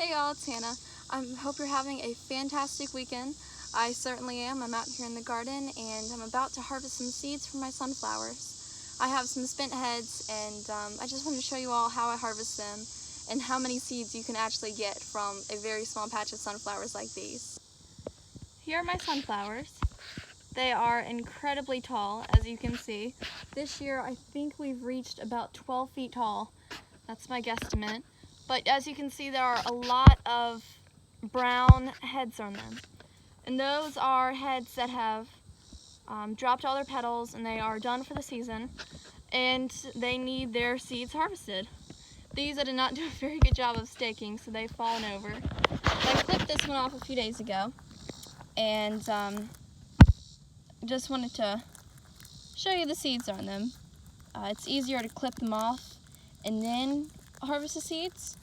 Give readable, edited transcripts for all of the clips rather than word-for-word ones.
Hey y'all, it's Hannah. I hope you're having a fantastic weekend. I certainly am. I'm out here in the garden and I'm about to harvest some seeds from my sunflowers. I have some spent heads and I just wanted to show you all how I harvest them and how many seeds you can actually get from a very small patch of sunflowers like these. Here are my sunflowers. They are incredibly tall, as you can see. This year I think we've reached about 12 feet tall. That's my guesstimate. But as you can see, there are a lot of brown heads on them. And those are heads that have dropped all their petals and they are done for the season. And they need their seeds harvested. These I did not do a very good job of staking, so they've fallen over. But I clipped this one off a few days ago. And just wanted to show you the seeds on them. It's easier to clip them off and then harvest the seeds,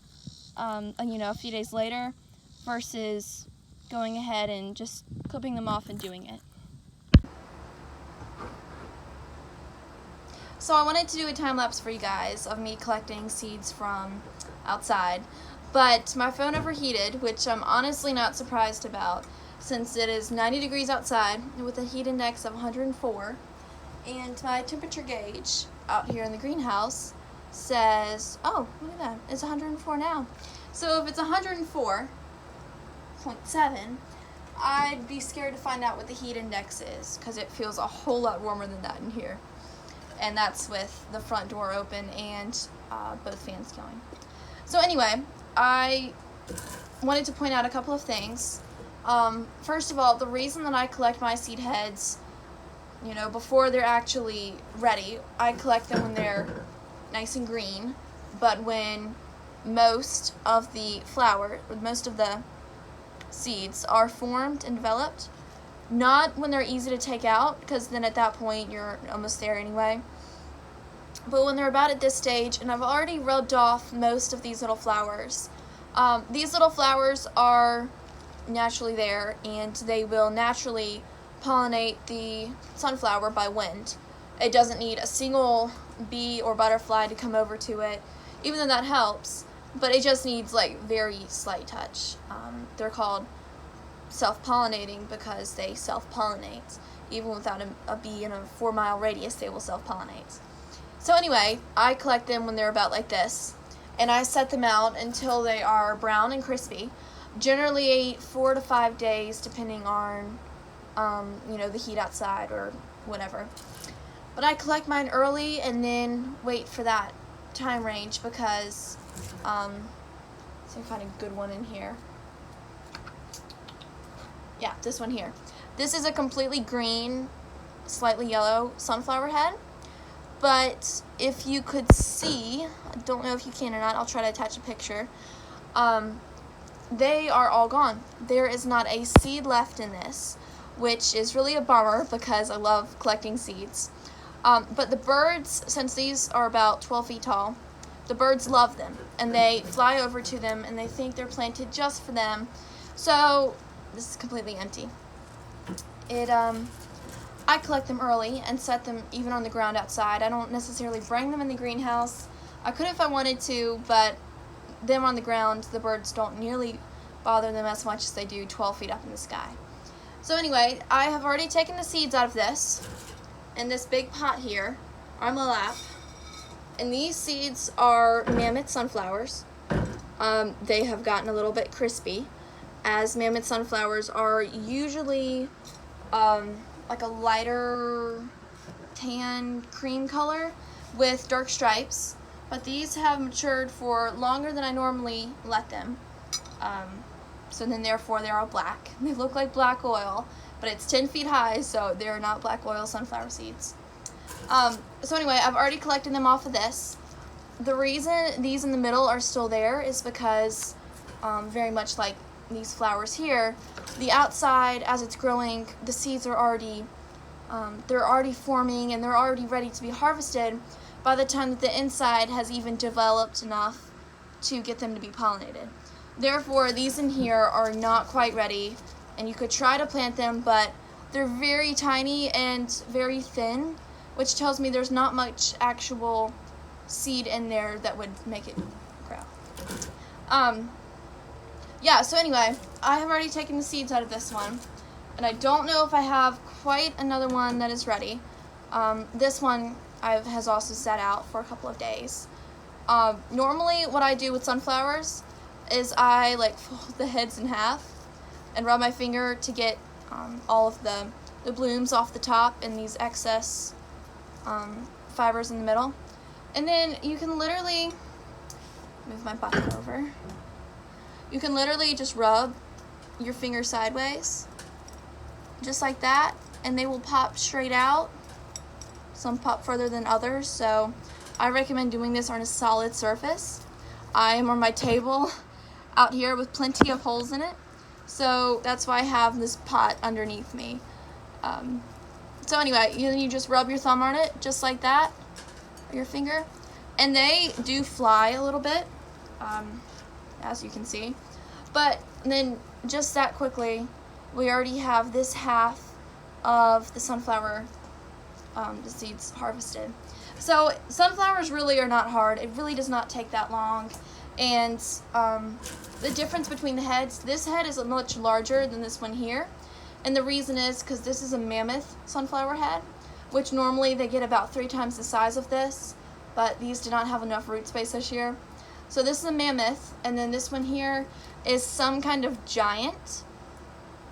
a few days later, versus going ahead and just clipping them off and doing it. So I wanted to do a time lapse for you guys of me collecting seeds from outside, but my phone overheated, which I'm honestly not surprised about, since it is 90 degrees outside with a heat index of 104, and my temperature gauge out here in the greenhouse says, oh, look at that, it's 104 now. So if it's 104.7, I'd be scared to find out what the heat index is, because it feels a whole lot warmer than that in here. And that's with the front door open and both fans going. So anyway, I wanted to point out a couple of things. First of all, the reason that I collect my seed heads, before they're actually ready, I collect them when they're nice and green, but when most of the seeds are formed and developed, not when they're easy to take out, because then at that point you're almost there anyway, but when they're about at this stage and I've already rubbed off most of these little flowers. These little flowers are naturally there and they will naturally pollinate the sunflower by wind. It doesn't need a single bee or butterfly to come over to it, even though that helps, but it just needs very slight touch. They're called self-pollinating because they self-pollinate. Even without a bee in a 4-mile radius, they will self-pollinate. So anyway, I collect them when they're about like this, and I set them out until they are brown and crispy, generally 4 to 5 days depending on the heat outside or whatever. But I collect mine early and then wait for that time range because, see if I can find a good one in here. Yeah, this one here. This is a completely green, slightly yellow sunflower head. But if you could see, I don't know if you can or not, I'll try to attach a picture. They are all gone. There is not a seed left in this, which is really a bummer because I love collecting seeds. But the birds, since these are about 12 feet tall, the birds love them and they fly over to them and they think they're planted just for them. So this is completely empty. I collect them early and set them even on the ground outside. I don't necessarily bring them in the greenhouse. I could if I wanted to, but them on the ground, the birds don't nearly bother them as much as they do 12 feet up in the sky. So anyway, I have already taken the seeds out of this in this big pot here on my lap. And these seeds are Mammoth sunflowers. They have gotten a little bit crispy, as Mammoth sunflowers are usually like a lighter tan cream color with dark stripes, but these have matured for longer than I normally let them. So then therefore they're all black. They look like black oil, but it's 10 feet high, so they're not black oil sunflower seeds. So anyway, I've already collected them off of this. The reason these in the middle are still there is because, very much like these flowers here, the outside, as it's growing, the seeds are already, they're already forming and they're already ready to be harvested by the time that the inside has even developed enough to get them to be pollinated. Therefore, these in here are not quite ready, and you could try to plant them, but they're very tiny and very thin, which tells me there's not much actual seed in there that would make it grow. yeah, so anyway, I have already taken the seeds out of this one, and I don't know if I have quite another one that is ready. This one has also sat out for a couple of days. Normally what I do with sunflowers is I like fold the heads in half and rub my finger to get all of the blooms off the top and these excess fibers in the middle. And then you can literally move my bucket over. You can literally just rub your finger sideways, just like that, and they will pop straight out. Some pop further than others, so I recommend doing this on a solid surface. I am on my table out here with plenty of holes in it, so that's why I have this pot underneath me. So anyway, you just rub your thumb on it, just like that, your finger, and they do fly a little bit, as you can see. But then just that quickly, we already have this half of the sunflower the seeds harvested. So sunflowers really are not hard. It really does not take that long. And the difference between the heads, this head is much larger than this one here. And the reason is because this is a Mammoth sunflower head, which normally they get about 3 times the size of this, but these did not have enough root space this year. So this is a Mammoth, and then this one here is some kind of giant,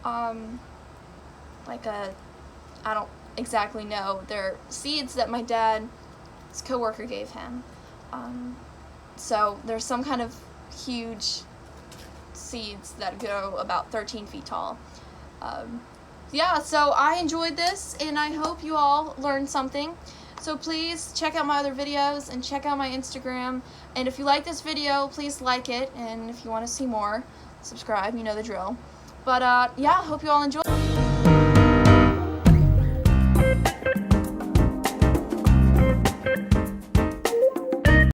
like a, I don't exactly know. They're seeds that my dad's coworker gave him. So there's some kind of huge seeds that go about 13 feet tall. Yeah, so I enjoyed this, and I hope you all learned something. So please check out my other videos and check out my Instagram. And if you like this video, please like it. And if you want to see more, subscribe. You know the drill. But yeah, hope you all enjoy.